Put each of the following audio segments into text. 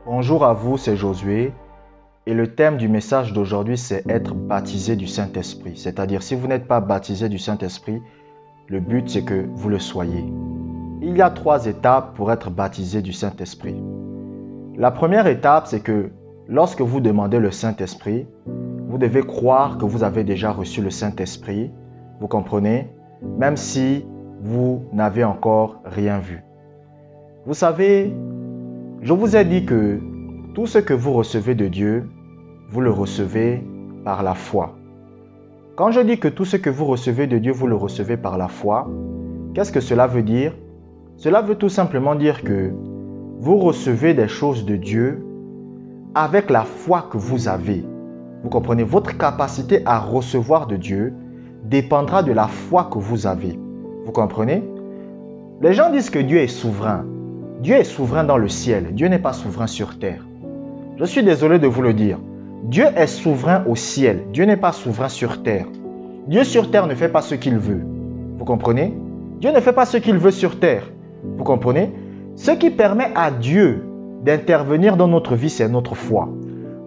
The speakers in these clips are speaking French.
Bonjour à vous, c'est Josué et le thème du message d'aujourd'hui c'est être baptisé du Saint-Esprit. C'est-à-dire si vous n'êtes pas baptisé du Saint-Esprit, le but c'est que vous le soyez. Il y a 3 étapes pour être baptisé du Saint-Esprit. La première étape c'est que lorsque vous demandez le Saint-Esprit, vous devez croire que vous avez déjà reçu le Saint-Esprit, vous comprenez, même si vous n'avez encore rien vu. Vous savez, je vous ai dit que tout ce que vous recevez de Dieu, vous le recevez par la foi. Quand je dis que tout ce que vous recevez de Dieu, vous le recevez par la foi, qu'est-ce que cela veut dire? Cela veut tout simplement dire que vous recevez des choses de Dieu avec la foi que vous avez. Vous comprenez? Votre capacité à recevoir de Dieu dépendra de la foi que vous avez. Vous comprenez? Les gens disent que Dieu est souverain. Dieu est souverain dans le ciel. Dieu n'est pas souverain sur terre. Je suis désolé de vous le dire. Dieu est souverain au ciel. Dieu n'est pas souverain sur terre. Dieu sur terre ne fait pas ce qu'il veut. Vous comprenez? Dieu ne fait pas ce qu'il veut sur terre. Vous comprenez? Ce qui permet à Dieu d'intervenir dans notre vie, c'est notre foi.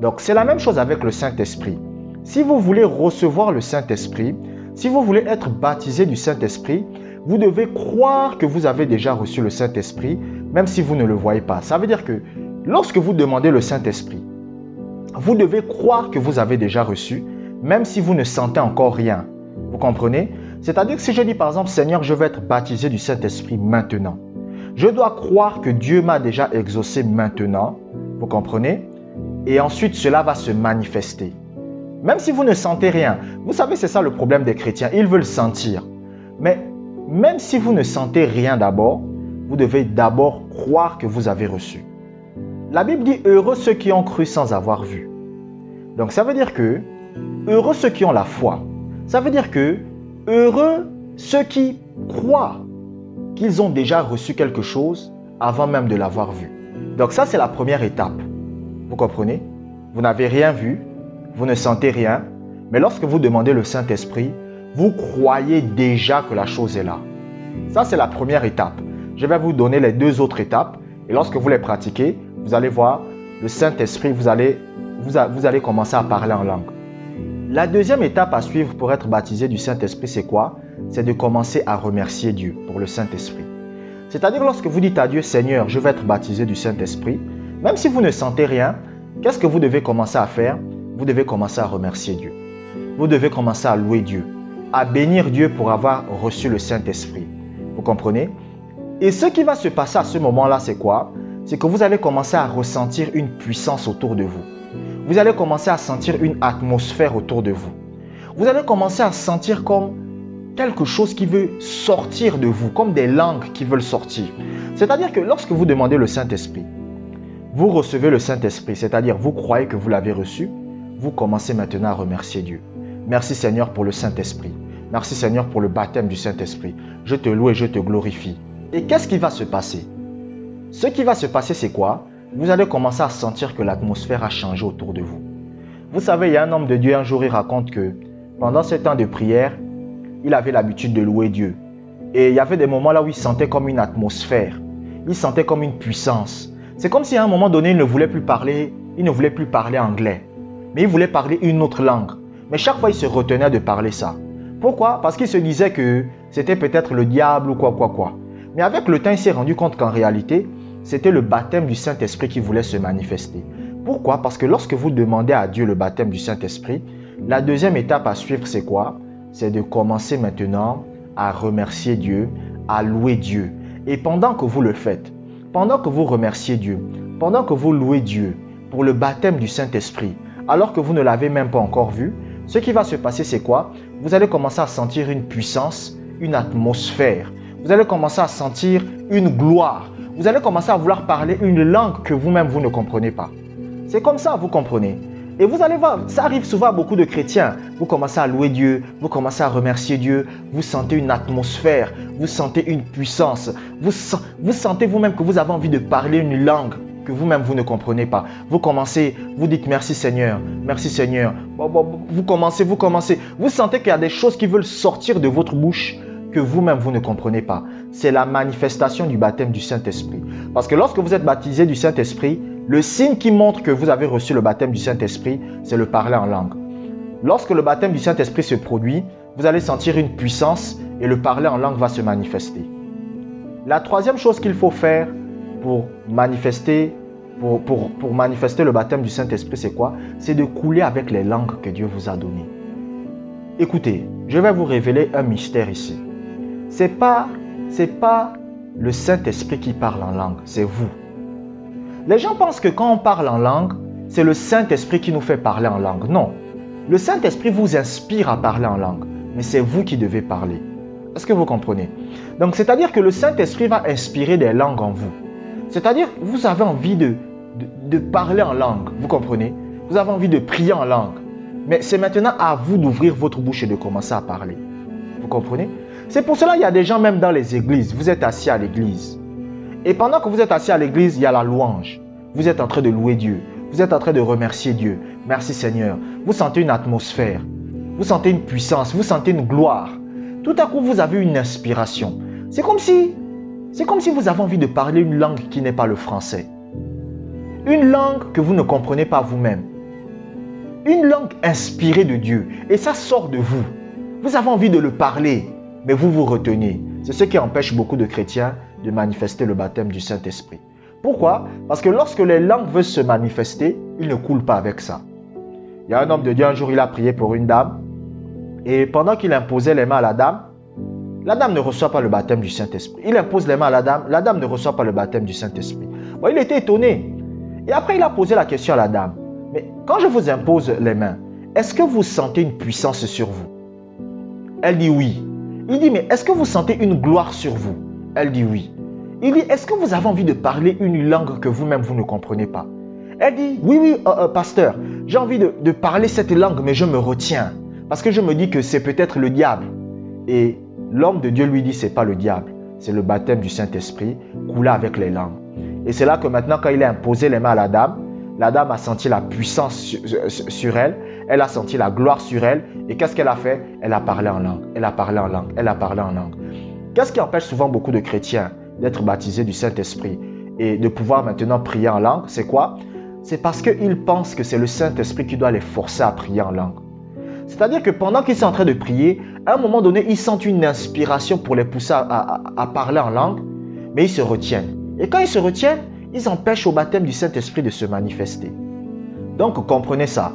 Donc, c'est la même chose avec le Saint-Esprit. Si vous voulez recevoir le Saint-Esprit, si vous voulez être baptisé du Saint-Esprit, vous devez croire que vous avez déjà reçu le Saint-Esprit, même si vous ne le voyez pas. Ça veut dire que lorsque vous demandez le Saint-Esprit, vous devez croire que vous avez déjà reçu, même si vous ne sentez encore rien. Vous comprenez? C'est-à-dire que si je dis par exemple, Seigneur, je veux être baptisé du Saint-Esprit maintenant, je dois croire que Dieu m'a déjà exaucé maintenant. Vous comprenez? Et ensuite, cela va se manifester. Même si vous ne sentez rien. Vous savez, c'est ça le problème des chrétiens. Ils veulent sentir. Mais même si vous ne sentez rien d'abord, vous devez d'abord croire que vous avez reçu. La Bible dit « Heureux ceux qui ont cru sans avoir vu ». Donc ça veut dire que « Heureux ceux qui ont la foi ». Ça veut dire que « Heureux ceux qui croient qu'ils ont déjà reçu quelque chose avant même de l'avoir vu ». Donc ça, c'est la première étape. Vous comprenez? Vous n'avez rien vu, vous ne sentez rien, mais lorsque vous demandez le Saint-Esprit, vous croyez déjà que la chose est là. Ça, c'est la première étape. Je vais vous donner les 2 autres étapes et lorsque vous les pratiquez, vous allez voir le Saint-Esprit, vous allez commencer à parler en langue. La deuxième étape à suivre pour être baptisé du Saint-Esprit, c'est quoi? C'est de commencer à remercier Dieu pour le Saint-Esprit. C'est-à-dire lorsque vous dites à Dieu, Seigneur, je vais être baptisé du Saint-Esprit, même si vous ne sentez rien, qu'est-ce que vous devez commencer à faire? Vous devez commencer à remercier Dieu. Vous devez commencer à louer Dieu, à bénir Dieu pour avoir reçu le Saint-Esprit. Vous comprenez? Et ce qui va se passer à ce moment-là, c'est quoi? C'est que vous allez commencer à ressentir une puissance autour de vous. Vous allez commencer à sentir une atmosphère autour de vous. Vous allez commencer à sentir comme quelque chose qui veut sortir de vous, comme des langues qui veulent sortir. C'est-à-dire que lorsque vous demandez le Saint-Esprit, vous recevez le Saint-Esprit, c'est-à-dire vous croyez que vous l'avez reçu, vous commencez maintenant à remercier Dieu. Merci Seigneur pour le Saint-Esprit. Merci Seigneur pour le baptême du Saint-Esprit. Je te loue et je te glorifie. Et qu'est-ce qui va se passer? Ce qui va se passer, c'est quoi? Vous allez commencer à sentir que l'atmosphère a changé autour de vous. Vous savez, il y a un homme de Dieu, un jour, il raconte que pendant ce temps de prière, il avait l'habitude de louer Dieu. Et il y avait des moments là où il sentait comme une atmosphère. Il sentait comme une puissance. C'est comme si à un moment donné, il ne voulait plus parler anglais. Mais il voulait parler une autre langue. Mais chaque fois, il se retenait de parler ça. Pourquoi? Parce qu'il se disait que c'était peut-être le diable ou quoi. Mais avec le temps, il s'est rendu compte qu'en réalité, c'était le baptême du Saint-Esprit qui voulait se manifester. Pourquoi? Parce que lorsque vous demandez à Dieu le baptême du Saint-Esprit, la deuxième étape à suivre, c'est quoi? C'est de commencer maintenant à remercier Dieu, à louer Dieu. Et pendant que vous le faites, pendant que vous remerciez Dieu, pendant que vous louez Dieu pour le baptême du Saint-Esprit, alors que vous ne l'avez même pas encore vu, ce qui va se passer, c'est quoi? Vous allez commencer à sentir une puissance, une atmosphère. Vous allez commencer à sentir une gloire. Vous allez commencer à vouloir parler une langue que vous-même, vous ne comprenez pas. C'est comme ça, vous comprenez. Et vous allez voir, ça arrive souvent à beaucoup de chrétiens. Vous commencez à louer Dieu, vous commencez à remercier Dieu, vous sentez une atmosphère, vous sentez une puissance, vous sentez vous-même que vous avez envie de parler une langue que vous-même vous ne comprenez pas. Vous commencez, vous dites merci Seigneur, merci Seigneur. Vous commencez, vous sentez qu'il y a des choses qui veulent sortir de votre bouche que vous-même vous ne comprenez pas. C'est la manifestation du baptême du Saint-Esprit. Parce que lorsque vous êtes baptisé du Saint-Esprit, Le signe qui montre que vous avez reçu le baptême du Saint-Esprit, c'est le parler en langue. Lorsque le baptême du Saint-Esprit se produit, vous allez sentir une puissance et le parler en langue va se manifester. La troisième chose qu'il faut faire pour manifester le baptême du Saint-Esprit, c'est quoi? C'est de couler avec les langues que Dieu vous a données. Écoutez, je vais vous révéler un mystère ici. C'est pas le Saint-Esprit qui parle en langue, c'est vous. Les gens pensent que quand on parle en langue, c'est le Saint-Esprit qui nous fait parler en langue. Non. Le Saint-Esprit vous inspire à parler en langue, mais c'est vous qui devez parler. Est-ce que vous comprenez? Donc, c'est-à-dire que le Saint-Esprit va inspirer des langues en vous. C'est-à-dire que vous avez envie de parler en langue, vous comprenez? Vous avez envie de prier en langue. Mais c'est maintenant à vous d'ouvrir votre bouche et de commencer à parler. Vous comprenez? C'est pour cela qu'il y a des gens même dans les églises. Vous êtes assis à l'église. Et pendant que vous êtes assis à l'église, il y a la louange. Vous êtes en train de louer Dieu. Vous êtes en train de remercier Dieu. Merci Seigneur. Vous sentez une atmosphère. Vous sentez une puissance. Vous sentez une gloire. Tout à coup, vous avez une inspiration. C'est comme si vous avez envie de parler une langue qui n'est pas le français. Une langue que vous ne comprenez pas vous-même. Une langue inspirée de Dieu. Et ça sort de vous. Vous avez envie de le parler, mais vous vous retenez. C'est ce qui empêche beaucoup de chrétiens de manifester le baptême du Saint-Esprit. Pourquoi? Parce que lorsque les langues veulent se manifester, ils ne coulent pas avec ça. Il y a un homme de Dieu, un jour, il a prié pour une dame. Et pendant qu'il imposait les mains à la dame ne reçoit pas le baptême du Saint-Esprit. Il impose les mains à la dame ne reçoit pas le baptême du Saint-Esprit. Bon, il était étonné. Et après, il a posé la question à la dame. Mais quand je vous impose les mains, est-ce que vous sentez une puissance sur vous? Elle dit oui. Il dit, mais est-ce que vous sentez une gloire sur vous? Elle dit oui. Il dit, est-ce que vous avez envie de parler une langue que vous-même vous ne comprenez pas? Elle dit, oui, pasteur, j'ai envie de parler cette langue, mais je me retiens. Parce que je me dis que c'est peut-être le diable. Et l'homme de Dieu lui dit, c'est pas le diable. C'est le baptême du Saint-Esprit, coulé avec les langues. Et c'est là que maintenant, quand il a imposé les mains à la dame a senti la puissance sur elle. Elle a senti la gloire sur elle. Et qu'est-ce qu'elle a fait? Elle a parlé en langue. Elle a parlé en langue. Elle a parlé en langue. Qu'est-ce qui empêche souvent beaucoup de chrétiens d'être baptisés du Saint-Esprit et de pouvoir maintenant prier en langue? C'est quoi? C'est parce qu'ils pensent que c'est le Saint-Esprit qui doit les forcer à prier en langue. C'est-à-dire que pendant qu'ils sont en train de prier, à un moment donné, ils sentent une inspiration pour les pousser à parler en langue, mais ils se retiennent. Et quand ils se retiennent, ils empêchent au baptême du Saint-Esprit de se manifester. Donc, comprenez ça.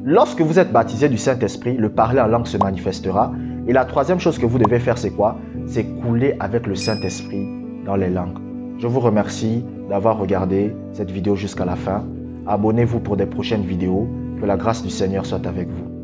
Lorsque vous êtes baptisé du Saint-Esprit, le parler en langue se manifestera. Et la troisième chose que vous devez faire, c'est quoi? C'est couler avec le Saint-Esprit dans les langues. Je vous remercie d'avoir regardé cette vidéo jusqu'à la fin. Abonnez-vous pour des prochaines vidéos. Que la grâce du Seigneur soit avec vous.